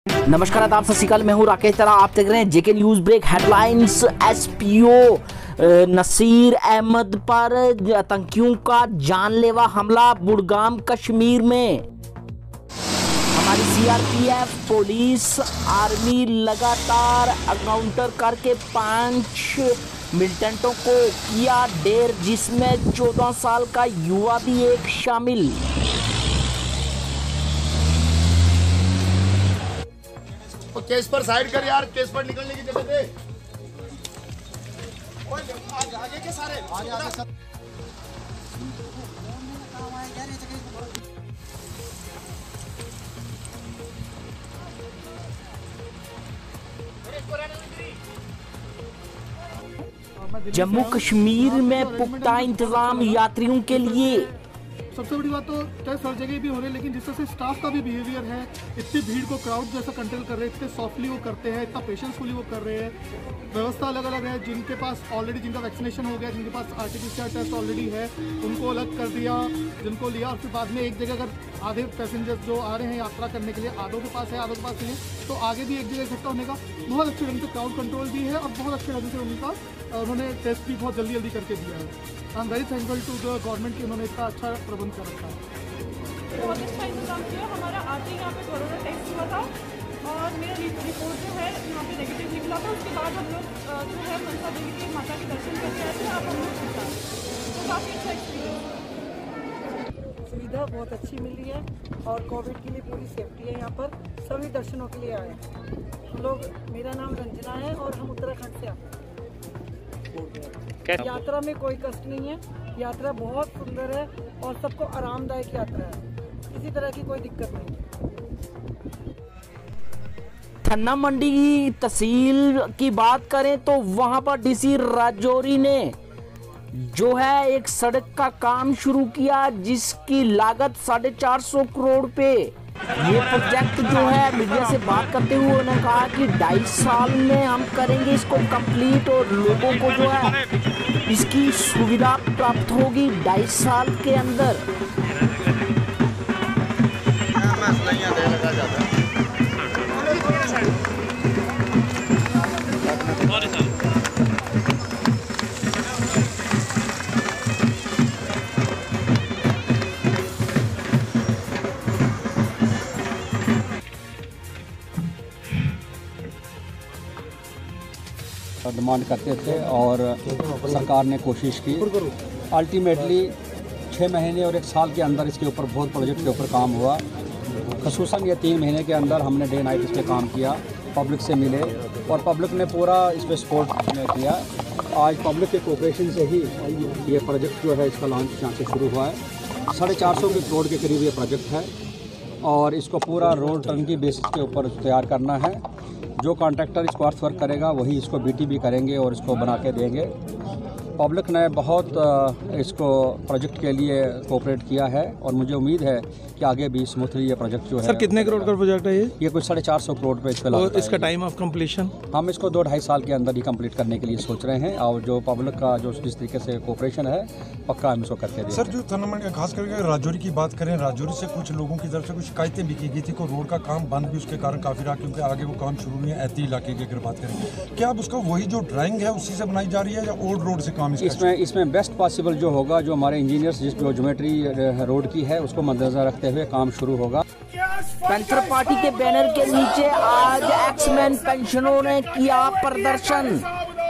नमस्कार, आदाब, सत श्री अकाल। मैं हूं राकेश तरा। आप देख रहे हैं JK news break headlines. SPO Nasir Ahmad पर आतंकियों का जानलेवा हमला बुड़गाम कश्मीर में। हमारी सीआरपीएफ, पुलिस, आर्मी लगातार एनकाउंटर करके 5 मिलिटेंटों को किया ढेर, जिसमें 14 साल का युवा भी एक शामिल। तो केस पर साइड कर यार, केस पर निकलने की जगह दे। आगे के सारे आगे सब। जम्मू कश्मीर में पुख्ता इंतजाम यात्रियों के लिए। सबसे बड़ी बात तो टेस्ट हर जगह भी हो रहे हैं, लेकिन जिस तरह से स्टाफ का भी बिहेवियर है, इतनी भीड़ को क्राउड जैसा कंट्रोल कर रहे हैं, इतने सॉफ्टली वो करते हैं, इतना पेशेंसफुली वो कर रहे हैं। व्यवस्था अलग अलग है। जिनके पास ऑलरेडी जिनका वैक्सीनेशन हो गया, जिनके पास आरटीपीसीआर टेस्ट ऑलरेडी है, उनको अलग कर दिया, जिनको लिया। और फिर बाद में एक जगह अगर आधे पैसेंजर्स जो आ रहे हैं यात्रा करने के लिए, आधों के पास है आधों के पास नहीं है, तो आगे भी एक जगह इकट्ठा होने का बहुत अच्छे ढंग से क्राउड कंट्रोल भी है और बहुत अच्छे ढंग से उनका उन्होंने टेस्ट भी बहुत जल्दी करके दिया है। I am very thankful to the government कि उन्होंने इतना अच्छा प्रबंध कर रखा है। बहुत अच्छा इंतजाम किया। हमारा आते ही यहाँ पे कोरोना टेस्ट हुआ था और मेरा रिपोर्ट जो है यहाँ पे नेगेटिव निकला था। उसके बाद हम लोग जो है मनसा देवी के माता के दर्शन करके आए थे। आप हम लोग के साथ तो काफ़ी अच्छा एक्सपीरियंस। सुविधा बहुत अच्छी मिली है और कोविड के लिए पूरी सेफ्टी है। यहाँ पर सभी दर्शनों के लिए आए हैं हम लोग। मेरा नाम रंजना है और हम उत्तराखंड से आते हैं। यात्रा में कोई कष्ट नहीं है। यात्रा बहुत सुंदर है और सबको आरामदायक यात्रा है। किसी तरह की कोई दिक्कत नहीं है। थन्ना मंडी की तहसील की बात करें तो वहां पर डीसी राजौरी ने जो है एक सड़क का काम शुरू किया, जिसकी लागत 450 करोड़ पे। ये प्रोजेक्ट जो है, मीडिया से बात करते हुए उन्होंने कहा कि 2.5 साल में हम करेंगे इसको कंप्लीट और लोगों को जो है इसकी सुविधा प्राप्त होगी 2.5 साल के अंदर। डिमांड करते थे और सरकार ने कोशिश की। अल्टीमेटली 6 महीने और 1 साल के अंदर इसके ऊपर बहुत प्रोजेक्ट के ऊपर काम हुआ। ख़ुसूसन ये 3 महीने के अंदर हमने डे नाइट इस पर काम किया, पब्लिक से मिले और पब्लिक ने पूरा इस पर सपोर्ट किया। आज पब्लिक के कोऑपरेशन से ही ये प्रोजेक्ट जो है इसका लॉन्च यहाँ से शुरू हुआ है। 450 करोड़ के करीब ये प्रोजेक्ट है और इसको पूरा रोड टर्न की बेसिस के ऊपर तैयार करना है। जो कॉन्ट्रैक्टर इसको अर्थ वर्क करेगा वही इसको बीटीबी करेंगे और इसको बना के देंगे। पब्लिक ने बहुत इसको प्रोजेक्ट के लिए कोऑपरेट किया है और मुझे उम्मीद है कि आगे भी स्मूथली ये प्रोजेक्ट जो है। सर कितने करोड़ का प्रोजेक्ट है ये? कुछ 450 करोड़ पे इसका और इसका टाइम ऑफ कंप्लीशन? हम इसको 2-2.5 साल के अंदर ही कंप्लीट करने के लिए सोच रहे हैं और जो पब्लिक का जो जिस तरीके से कोऑपरेशन है पक्का हम इसको करके देंगे। सर जो थन्ना खास करके राजौरी की बात करें, राजौरी से कुछ लोगों की तरफ से कुछ शिकायतें भी की गई थी को रोड का काम बंद भी उसके कारण काफ़ी रहा, क्योंकि आगे वो काम शुरू नहीं है। ऐती इलाके की अगर बात करें, क्या अब उसका वही जो ड्राइंग है उसी से बनाई जा रही है या ओल्ड रोड से काम? इसमें बेस्ट पॉसिबल जो होगा, जो हमारे इंजीनियर्स जिस जो ज्योमेट्री रोड की है उसको मद्देनजर रखते हुए काम शुरू होगा। पैंथर पार्टी के बैनर के नीचे आज एक्समैन पेंशनरों ने किया प्रदर्शन।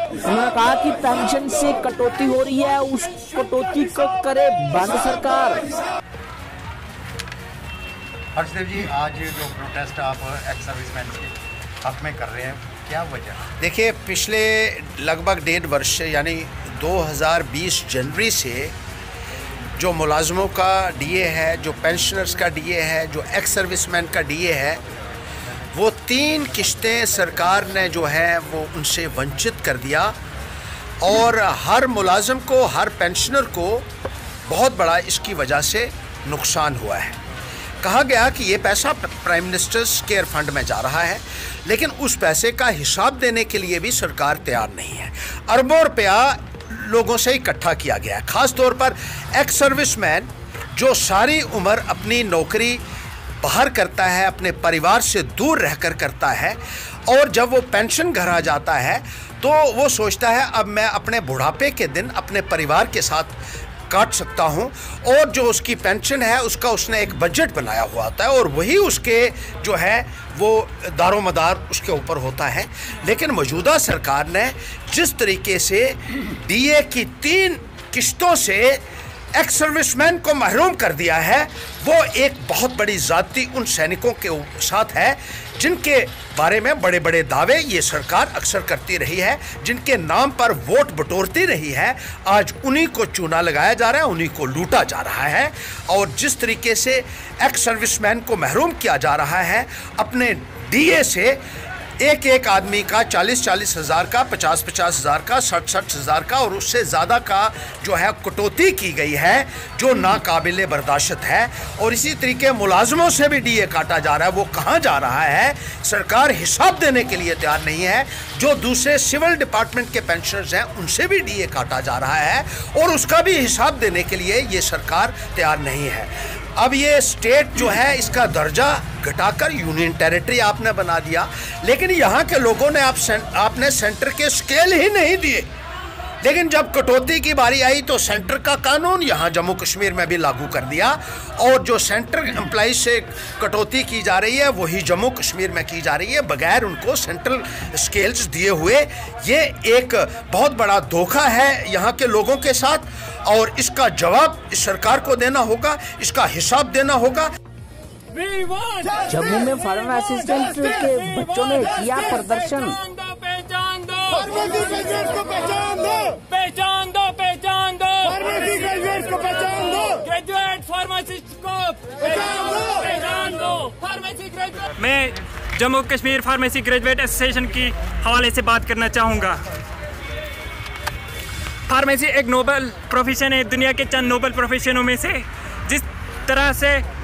उन्होंने कहा कि पेंशन से कटौती हो रही है, उस कटौती को करे बंद सरकार। हर्षदेव जी, आज जो प्रोटेस्ट आप एक्स सर्विसमैन के हक में कर रहे हैं, क्या वजह? देखिए, पिछले लगभग 1.5 वर्ष यानी 2020 जनवरी से जो मुलाजमों का डीए है, जो पेंशनर्स का डीए है, जो एक्स सर्विसमैन का डीए है, वो 3 किश्तें सरकार ने जो है वो उनसे वंचित कर दिया और हर मुलाजम को, हर पेंशनर को बहुत बड़ा इसकी वजह से नुकसान हुआ है। कहा गया कि ये पैसा प्राइम मिनिस्टर्स केयर फंड में जा रहा है, लेकिन उस पैसे का हिसाब देने के लिए भी सरकार तैयार नहीं है। अरबों रुपया लोगों से इकट्ठा किया गया है, ख़ास तौर पर एक्स सर्विसमैन जो सारी उम्र अपनी नौकरी बाहर करता है, अपने परिवार से दूर रहकर करता है, और जब वो पेंशन घर आ जाता है तो वो सोचता है अब मैं अपने बुढ़ापे के दिन अपने परिवार के साथ काट सकता हूं, और जो उसकी पेंशन है उसका उसने एक बजट बनाया हुआ होता है और वही उसके जो है वो दारोमदार उसके ऊपर होता है। लेकिन मौजूदा सरकार ने जिस तरीके से डीए की 3 किश्तों से एक्स सर्विसमैन को महरूम कर दिया है, वो एक बहुत बड़ी ज़्यादती उन सैनिकों के साथ है जिनके बारे में बड़े बड़े दावे ये सरकार अक्सर करती रही है, जिनके नाम पर वोट बटोरती रही है। आज उन्हीं को चूना लगाया जा रहा है, उन्हीं को लूटा जा रहा है, और जिस तरीके से एक्स सर्विसमैन को महरूम किया जा रहा है अपने डीए से, एक आदमी का 40-40 हज़ार का, 50-50 हज़ार का, 60-60 हज़ार का और उससे ज़्यादा का जो है कटौती की गई है, जो नाकाबिले बर्दाश्त है। और इसी तरीके मुलाजमों से भी डीए काटा जा रहा है। वो कहाँ जा रहा है? सरकार हिसाब देने के लिए तैयार नहीं है। जो दूसरे सिविल डिपार्टमेंट के पेंशनर्स हैं उनसे भी डीए काटा जा रहा है और उसका भी हिसाब देने के लिए ये सरकार तैयार नहीं है। अब ये स्टेट जो है इसका दर्जा घटाकर यूनियन टेरिटरी आपने बना दिया, लेकिन यहाँ के लोगों ने आपने सेंटर के स्केल ही नहीं दिए। लेकिन जब कटौती की बारी आई तो सेंटर का कानून यहाँ जम्मू कश्मीर में भी लागू कर दिया, और जो सेंट्रल एम्प्लॉइज से कटौती की जा रही है वही जम्मू कश्मीर में की जा रही है बगैर उनको सेंट्रल स्केल्स दिए हुए। ये एक बहुत बड़ा धोखा है यहाँ के लोगों के साथ, और इसका जवाब इस सरकार को देना होगा, इसका हिसाब देना होगा। जम्मू में फार्मा असिस्टेंट के बच्चों ने किया प्रदर्शन। पहचान दो पहचान दो फार्मेसी ग्रेजुएट को पहचान दो, ग्रेजुएट फार्मासिस्ट को पहचान दो फार्मेसी ग्रेजुएट। मैं Jammu Kashmir pharmacy graduate association की हवाले से बात करना चाहूँगा। फार्मेसी एक नोबल प्रोफेशन है, दुनिया के चंद नोबल प्रोफेशनों में से। जिस तरह से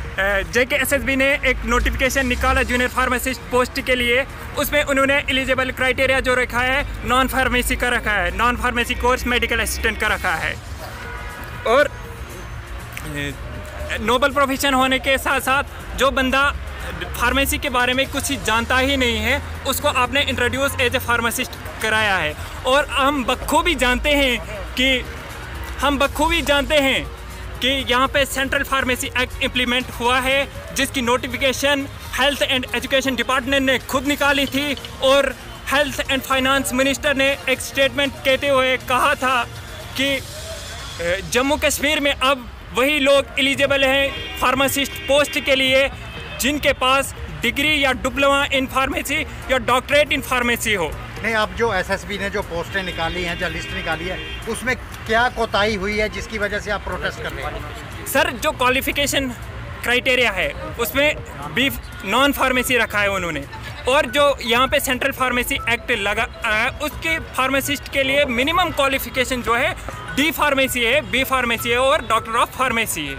JKSSB ने एक नोटिफिकेशन निकाला जूनियर फार्मासिस्ट पोस्ट के लिए, उसमें उन्होंने एलिजिबल क्राइटेरिया जो रखा है नॉन फार्मेसी का रखा है, non pharmacy course medical assistant का रखा है। और नोबल प्रोफेशन होने के साथ साथ जो बंदा फार्मेसी के बारे में कुछ जानता ही नहीं है उसको आपने इंट्रोड्यूस एज ए फार्मासिस्ट कराया है। और हम बखूबी जानते हैं कि यहाँ पे सेंट्रल फार्मेसी एक्ट इम्प्लीमेंट हुआ है, जिसकी notification health and education department ने खुद निकाली थी, और हेल्थ एंड फाइनेंस मिनिस्टर ने एक स्टेटमेंट कहते हुए कहा था कि जम्मू कश्मीर में अब वही लोग एलिजिबल हैं फार्मासिस्ट पोस्ट के लिए जिनके पास डिग्री या डिप्लोमा इन फार्मेसी या डॉक्टरेट इन फार्मेसी हो। नहीं, अब जो एसएसबी ने जो पोस्टें निकाली हैं, जो लिस्ट निकाली है, उसमें क्या कोताही हुई है जिसकी वजह से आप प्रोटेस्ट कर रहे हैं? सर, जो क्वालिफिकेशन क्राइटेरिया है उसमें बी नॉन फार्मेसी रखा है उन्होंने, और जो यहाँ पे सेंट्रल फार्मेसी एक्ट लगा उसके फार्मासिस्ट के लिए मिनिमम क्वालिफिकेशन जो है डी फार्मेसी है, बी फार्मेसी है और डॉक्टर ऑफ फार्मेसी है।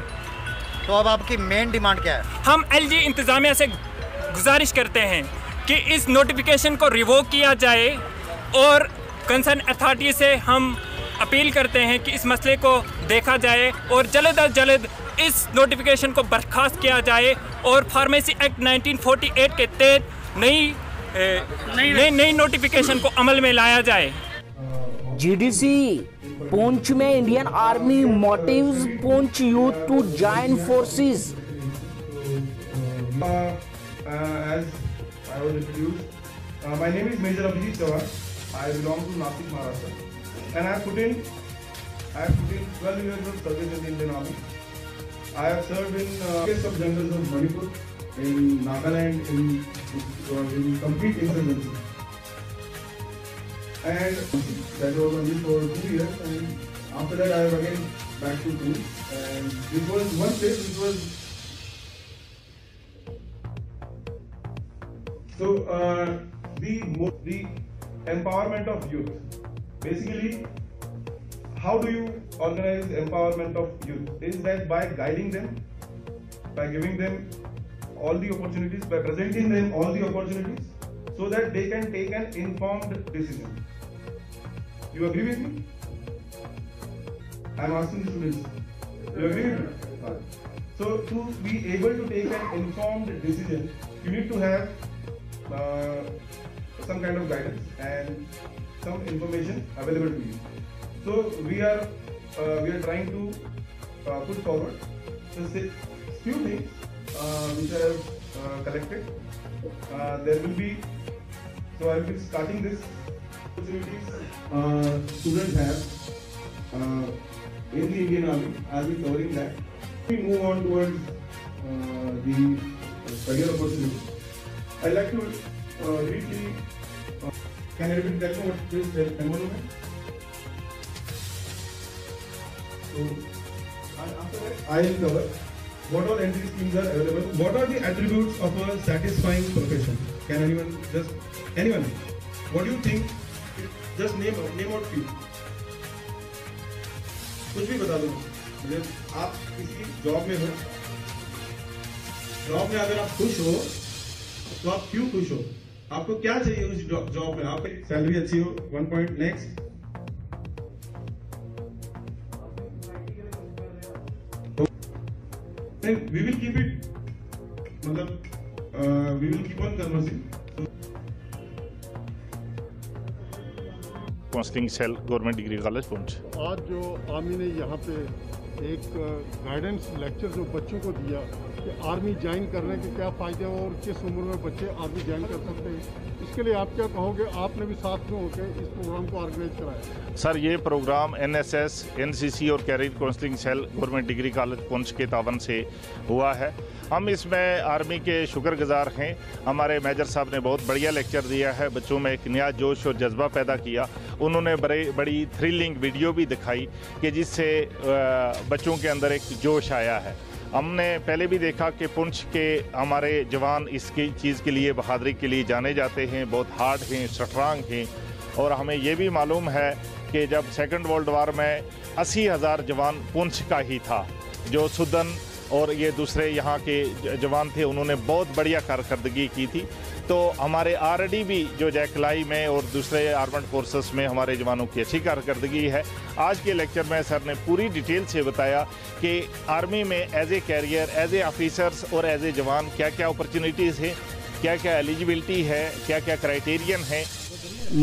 तो अब आपकी मेन डिमांड क्या है? हम LG इंतज़ामिया से गुजारिश करते हैं कि इस नोटिफिकेशन को रिवोक किया जाए, और कंसर्न अथॉरिटी से हम अपील करते हैं कि इस मसले को देखा जाए और जल्द अज जल्द इस नोटिफिकेशन को बर्खास्त किया जाए और फार्मेसी एक्ट 1948 के तहत नई नोटिफिकेशन को अमल में लाया जाए। GDC पुंछ में Indian army motives Poonch youth to join forces. As I was introduced, my name is Major Abhijit Chauhan. I belong to Nashik, Maharashtra, and I have put in 12 years of service in the Indian Army. I have served in sub-jungles of Manipur, in Nagaland, in complete insurgency, and that was only for 2 years. And after that, I have again back to Pune, and this was one place which was. So the empowerment of youth, basically, how do you organize empowerment of youth? Is that by guiding them, by giving them all the opportunities, by presenting them all the opportunities, so that they can take an informed decision. You agree with me? I am asking the students. You agree with me? So to be able to take an informed decision, you need to have some kind of guidance and some information available to you. So we are trying to put forward few things which I have collected. There will be, so I will be starting this opportunities students have in the Indian Army. I will be covering that. We move on towards the career opportunity. I'd like to briefly, can I repeat that what this environment? So after that, I will cover what all entry schemes are available. What are the attributes of a satisfying profession? Can anyone? What do you think? Just name out few. कुछ भी बता दो मुझे। आप किसी job में हो, job में अगर आप खुश हो तो आप क्यों खुश हो? आपको क्या चाहिए उस जॉब में? आपकी सैलरी अच्छी हो, 1 point next. We will keep it, मतलब we will keep on conversing. Counselling cell government degree college Poonch. आज जो आर्मी ने यहाँ पे एक गाइडेंस लेक्चर जो बच्चों को दिया कि आर्मी ज्वाइन करने के क्या फ़ायदे हैं और किस उम्र में बच्चे आर्मी ज्वाइन कर सकते हैं, इसके लिए आप क्या कहोगे? आपने भी साथ में होकर इस प्रोग्राम को ऑर्गेनाइज कराया। सर, ये प्रोग्राम NSS, NCC और career counselling cell government degree college Poonch के तावन से हुआ है। हम इसमें आर्मी के शुक्रगुजार हैं। हमारे मेजर साहब ने बहुत बढ़िया लेक्चर दिया है, बच्चों में एक नया जोश और जज्बा पैदा किया। उन्होंने बड़ी थ्रिलिंग वीडियो भी दिखाई कि जिससे बच्चों के अंदर एक जोश आया है। हमने पहले भी देखा कि पुंछ के हमारे जवान इसकी चीज़ के लिए, बहादुरी के लिए जाने जाते हैं, बहुत हार्ड हैं, स्ट्रांग हैं। और हमें ये भी मालूम है कि जब सेकंड वर्ल्ड वार में 80,000 जवान पुंछ का ही था, जो सुदन और ये दूसरे यहाँ के जवान थे, उन्होंने बहुत बढ़िया कारकर्दगी की थी। तो हमारे RD भी जो जैकलाई में और दूसरे आर्मड फोर्सेस में हमारे जवानों की अच्छी कारकर्दगी है। आज के लेक्चर में सर ने पूरी डिटेल से बताया कि आर्मी में as a career, as a officers और एज ए जवान क्या क्या अपॉर्चुनिटीज़ हैं, क्या क्या एलिजिबिलिटी है, क्या क्या क्राइटेरियन है।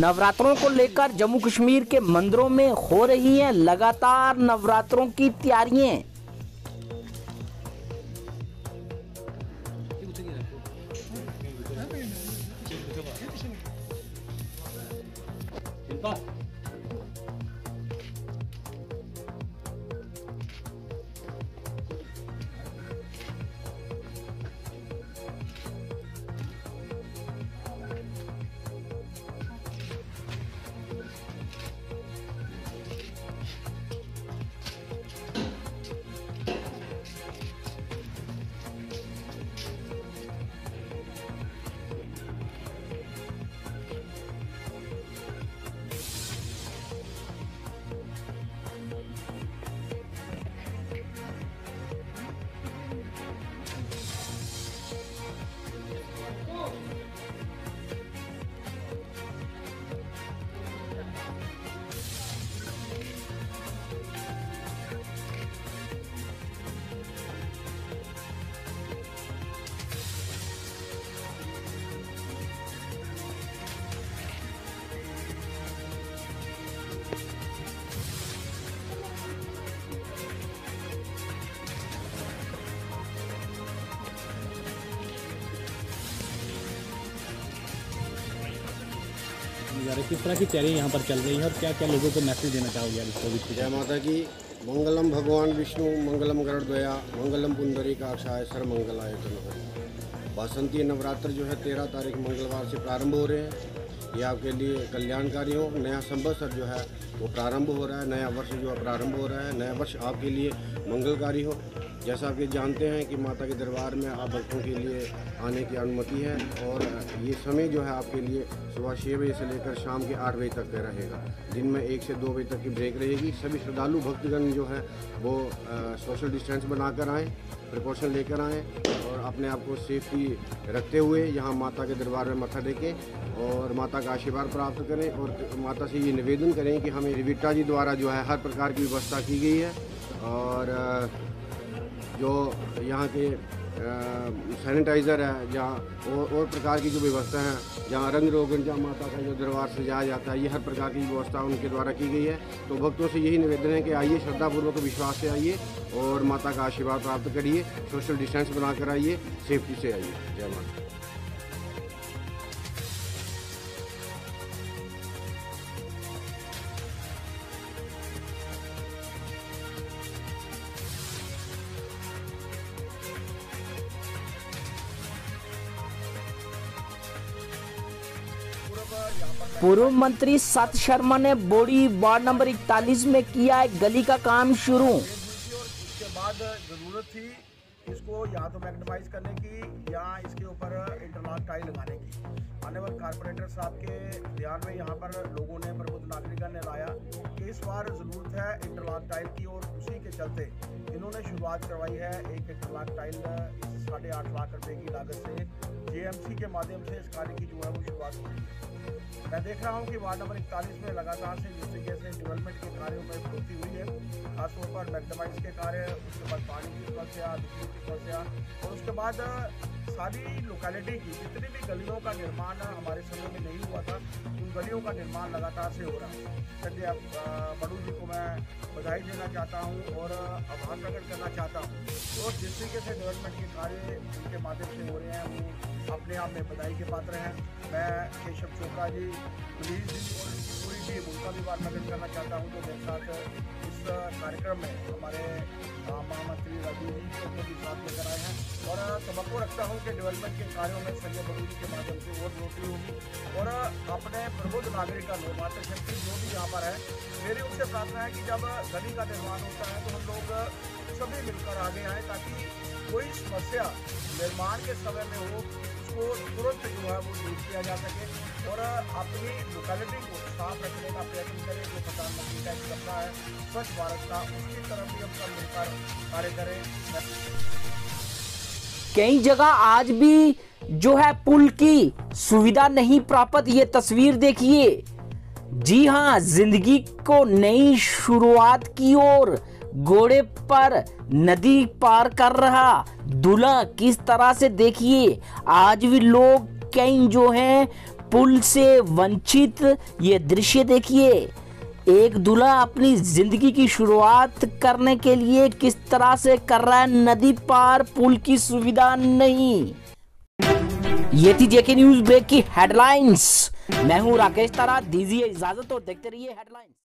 नवरात्रों को लेकर जम्मू कश्मीर के मंदिरों में हो रही हैं लगातार नवरात्रों की तैयारियां। किस तरह की तैयारी यहाँ पर चल रही है और क्या क्या लोगों को मैसेज देना चाहोगे इस कोविड की? जय माता की। मंगलम भगवान विष्णु, मंगलम गरुड़ध्वजा, मंगलम पुंडरीकाक्षाय, सर्वमंगलाय तनोहरि। वासंती नवरात्र जो है 13 तारीख मंगलवार से प्रारंभ हो रहे हैं। ये आपके लिए कल्याणकारी हो। नया संवत्सर जो है वो प्रारंभ हो रहा है, नया वर्ष जो है प्रारंभ हो रहा है। नया वर्ष आपके लिए मंगलकारी हो। जैसा आप ये जानते हैं कि माता के दरबार में आप भक्तों के लिए आने की अनुमति है और ये समय जो है आपके लिए सुबह 6 बजे से लेकर शाम के 8 बजे तक रहेगा। दिन में 1 से 2 बजे तक की ब्रेक रहेगी। सभी श्रद्धालु भक्तगण जो है वो सोशल डिस्टेंस बनाकर आएँ, प्रिकॉशन लेकर आएँ और अपने आप को सेफ्टी रखते हुए यहाँ माता के दरबार में मत्था टेकें और माता का आशीर्वाद प्राप्त करें। और माता से ये निवेदन करें कि हमें रिविटा जी द्वारा जो है हर प्रकार की व्यवस्था की गई है और जो यहाँ के सैनिटाइज़र है, जहाँ और प्रकार की जो व्यवस्था है, जहाँ रंग रोगन, जहाँ माता का जो दरबार सजाया जाता है, ये हर प्रकार की व्यवस्था उनके द्वारा की गई है। तो भक्तों से यही निवेदन है कि आइए, श्रद्धापूर्वक विश्वास से आइए और माता का आशीर्वाद प्राप्त करिए, सोशल डिस्टेंस बनाकर आइए, सेफ्टी से आइए। जय माता। पूर्व मंत्री सत शर्मा ने बोड़ी वार्ड नंबर 41 में किया है गली का काम शुरू। उसके बाद ज़रूरत थी इसको या तो मैग्नेटाइज करने की या इसके ऊपर इंटरलॉक टाइल लगाने की। माननीय कारपोरेटर साहब के ध्यान में यहाँ पर लोगों ने, प्रबुद्ध नागरिकों ने लाया कि इस बार ज़रूरत है इंटरलॉक टाइल की, और उसी के चलते इन्होंने शुरुआत करवाई है एक इंटरलॉक टाइल 8.5 लाख रुपए की लागत से JMC के माध्यम से इस कार्य की जो है वो शुरुआत हुई। मैं देख रहा हूँ कि वार्ड नंबर 41 में लगातार से जिस तरीके से डेवलपमेंट के कार्यों में बढ़ोतरी हुई है, खासतौर पर मैग्नेटाइज के कार्य, उसके बाद पानी की समस्या, बिजली की समस्या, और उसके बाद सारी लोकेलिटी की जितनी भी गलियों का निर्माण हमारे समय में नहीं हुआ था, उन गलियों का निर्माण लगातार से हो रहा है। चलिए बड़ू जी को मैं बधाई देना चाहता हूँ और आभार प्रकट करना चाहता हूँ। और जिस तरीके से डेवलपमेंट के कार्य उनके माध्यम से हो रहे हैं वो अपने आप में बधाई के पात्र हैं। मैं केशव चोपड़ा जी, पुलिस जी और पूरी टीम, उनका भी आभार प्रकट करना चाहता हूँ जो मेरे साथ इस कार्यक्रम में हमारे महामंत्री राजीव जी को भी साथ लेकर आए हैं। और तवक्को रखता हूँ कि डेवलपमेंट के कार्यों में संजय बड़ू जी के माध्यम से और बढ़ोतरी होगी। और अपने प्रबुद्ध नागरिक मातृशक्ति जो भी यहाँ पर है, मेरी उनसे प्रार्थना है कि जब गली का निर्माण होता है तो हम लोग सभी मिलकर आगे आए ताकि कोई समस्या निर्माण के समय में हो उसको तुरंत जो है वो दूर किया जा सके और अपनी लोकेलिटी को साफ रखने का प्रयत्न करें। जो प्रधानमंत्री का एक सपना है स्वच्छ भारत का, उसकी तरफ भी हम सब मिलकर कार्य करें। कई जगह आज भी जो है पुल की सुविधा नहीं प्राप्त। ये तस्वीर देखिए, जी हाँ, जिंदगी को नई शुरुआत की ओर घोड़े पर नदी पार कर रहा दूल्हा किस तरह से, देखिए आज भी लोग कई जो हैं पुल से वंचित। ये दृश्य देखिए, एक दूल्हा अपनी जिंदगी की शुरुआत करने के लिए किस तरह से कर रहा है नदी पार, पुल की सुविधा नहीं। ये थी जेके न्यूज ब्रेक की हेडलाइंस। मैं हूं राकेश तारा, दीजिए इजाजत और देखते रहिए हेडलाइंस।